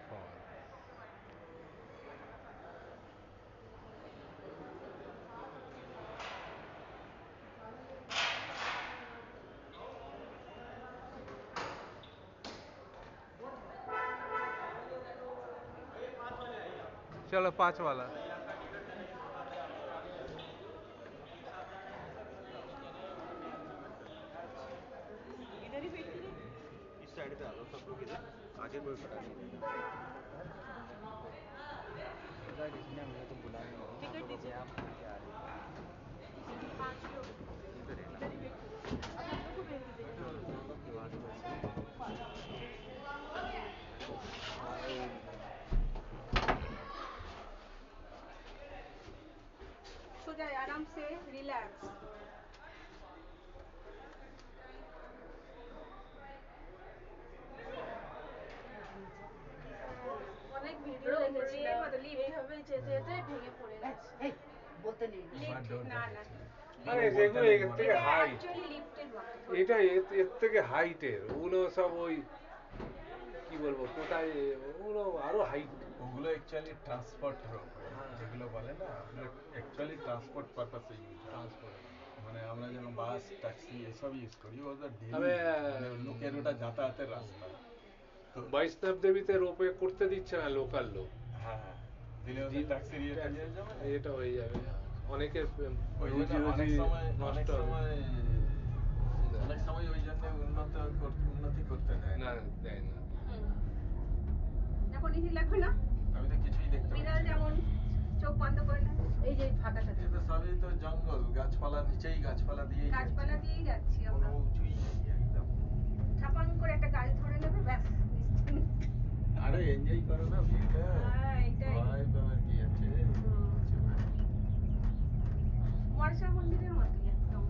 ফল। चलो 5 वाला। इस साइड पे आ जाओ सब लोग इधर आगे कोई खड़ा नहीं इसने हमें तो बुलाया नहीं टिकट दीजिए आप लेके आ रहे हैं 5 लोग इधर है ना आप हम लोग को भेज दीजिए सो जाए आराम से रिलैक्स অনেক ভিডিও দেখেছিলাম এইভাবে যেতে যেতে ভেঙে পড়ে গেছে বলতে নেই না না আরে যেগুলো এর থেকে হাইট, অ্যাকচুয়ালি লিফটের মতো এটা এর থেকে হাইটের, ওগুলো সব ওই কি বলবো কোথায়, ওগুলো আরো হাইট। ওগুলো অ্যাকচুয়ালি ট্রান্সপোর্টের উপরে, যেগুলো বলে না আপনার অ্যাকচুয়ালি ট্রান্সপোর্ট পারপাসে ইউজ হয়। ট্রান্সপোর্ট মানে আমরা যেমন বাস ট্যাক্সি এসব ইউজ করি, ওটা ডেইলি তবে মানে লোকের ওটা যাতায়াতের রাস্তা। তো বৈষ্ণব দেবীতে রোপে করতে দিচ্ছে না লোকাল লোক। হ্যাঁ দিলে ওদের ট্যাক্সির ইয়েটা নিয়ে যাবে না? এটা হয়ে যাবে, অনেকের ওই রুজি জন্য রুজি অনেক নষ্ট হবে। সময় ওই জন্য উন্নতি করতে দেয় না, দেয় না। এখন ইজি লাগবে না আমি তো কিছুই দেখতে পাচ্ছি বিড়াল না। যেমন চোখ বন্ধ করে না এই যে ফাঁকাটা এটা সবই তো জঙ্গল, গাছপালা নিচেই গাছপালা দিয়ে গাছপালা দিয়েই যাচ্ছি আমরা কোনো উঁচুই নেই একদম। ঠাপাং করে একটা গাছ ধরে নেবে ব্যাস নিশ্চিন্ত। আরে এনজয় করো না ভিউটা। হ্যাঁ, এইটাই। ভয় পাওয়ার কি আছে? কিছু নাই। মনসা মন্দিরের মতোই একদম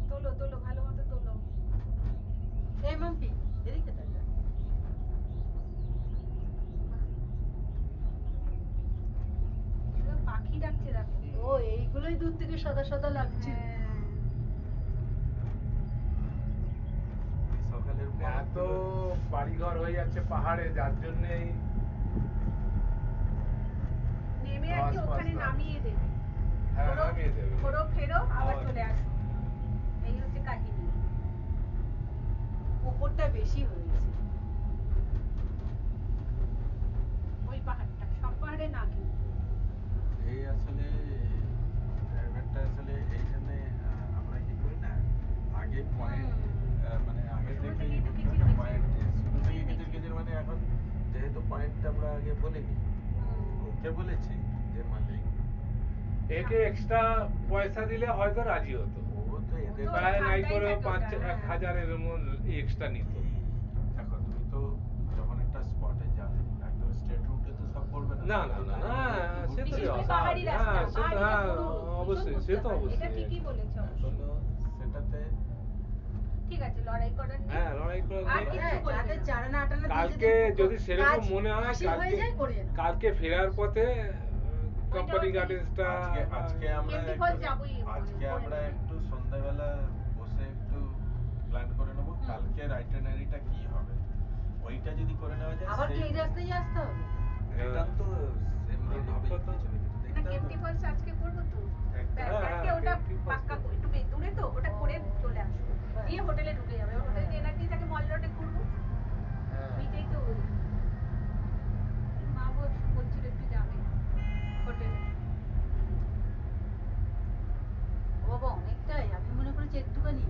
তোলো তোলো ভালো মতো তোলো এই মাম্পি এদিকে তাকা পাখি ডাকছে দেখো ও এইগুলোই দূর থেকে সাদা সাদা লাগছে সকালের এত বাড়িঘর হয়ে যাচ্ছে পাহাড়ে, যার জন্যই নেমে আর কি ওখানে নামিয়ে দেবে হ্যাঁ নামিয়ে দেবে। ঘোরো ফেরো আবার চলে আসো এই হচ্ছে কাহিনী উপরটা বেশি হয়েছে ওই পাহাড়টা সব পাহাড়ে না কিন্তু এই আসলে ড্রাইভারটা আসলে এই জন্য আমরা কি করি না আগে পয়েন্ট মানে আগে থেকে পয়েন্ট শুরু থেকে কিছু কিছু মানে এখন যেহেতু পয়েন্ট আমরা আগে বলিনি, ওকে বলেছি যে মালিক একে এক্সট্রা পয়সা দিলে হয়তো রাজি হতো, ও তো এদের প্রায় নাই করে 5-1000 এর এক্সট্রা নিত। দেখো তুমি তো যখন একটা স্পটে যাবে একদম স্ট্রেট রুটে তো সব করবে না না না না, সে তো পাহাড়ি রাস্তা হ্যাঁ, সে তো হ্যাঁ, অবশ্যই, সে তো এটা অবশ্যই। ঠিকই বলেছো এখনো সেটাতে ঠিক আছে লড়াই করার নেই হ্যাঁ লড়াই করে আর কিছু যাদের চারানা আটানা কালকে যদি সেরকম মনে হয় কালকে ফেরার পথে কোম্পানি গার্ডেন্সটা আজকে আমরা এমনি ফল যাবোই আজকে আমরা একটু সন্ধ্যাবেলা বসে একটু প্ল্যান করে নেব কালকের আইটিনারিটা কি হবে, ওইটা যদি করে নেওয়া যায় আবার কি এই রাস্তায় আসতে হবে এটা তো সেম রোড হবে কিছু না কিছু না দেখতে কেমটি হবে। ফলস আজকে করব তো হ্যাঁ, আজকে ওটা পাক্কা একটু দূরে তো ওটা করে চলে আসবো দিয়ে হোটেলে ঢুকে যাবে হোটেলে যে এনার্জি থাকে মল রোডে ঘুরবো এইটাই তো মা বলছিল একটু যাবে হোটেলে ও বাবা অনেকটাই আমি মনে করেছি একটুখানি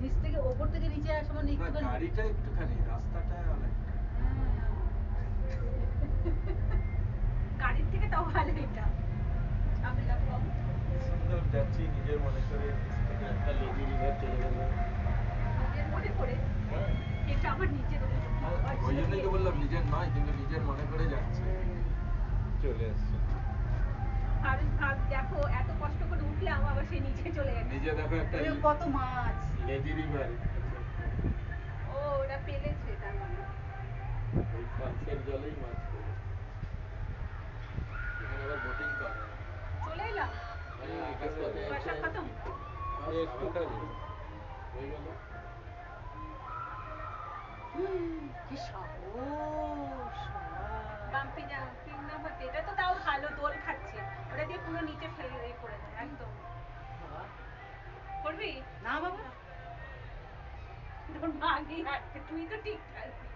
নিচ থেকে ওপর থেকে নিচে আসা মানে একটুখানি গাড়িটা একটুখানি রাস্তাটা অনেকটা গাড়ির থেকে তাও ভালো এটা ঝামেলা কম সুন্দর যাচ্ছি নিজের মনে করে নিচ থেকে একটা লেজি রিভার চলে গেল নিজের মনে করে এটা আমার নিজের ওই জন্যই তো বললাম নিজের নয় কিন্তু নিজের মনে করে যাচ্ছে চলে আসছে। ভাব দেখো এত কষ্ট করে উঠলাম আবার সেই নিচে চলে গেছে নিজে দেখো একটা কত মাছ লেজি রিভার ও ওরা পেলেছে তার মানে ওই ফলসের জলেই মাছ পেলে এখানে আবার বোটিং করে চলে এলাম পয়সা খতম একটুখানি হয়ে গেল কি সাহস বাম্পি জাম্পিং না হতে এটা তো তাও ভালো দোল খাচ্ছে ওটা দিয়ে পুরো নিচে ফেলে করে দেয় একদম বাবা করবি না বাবা তোর মা আগেই হাঁটবে তুই তো ঠিক থাকবি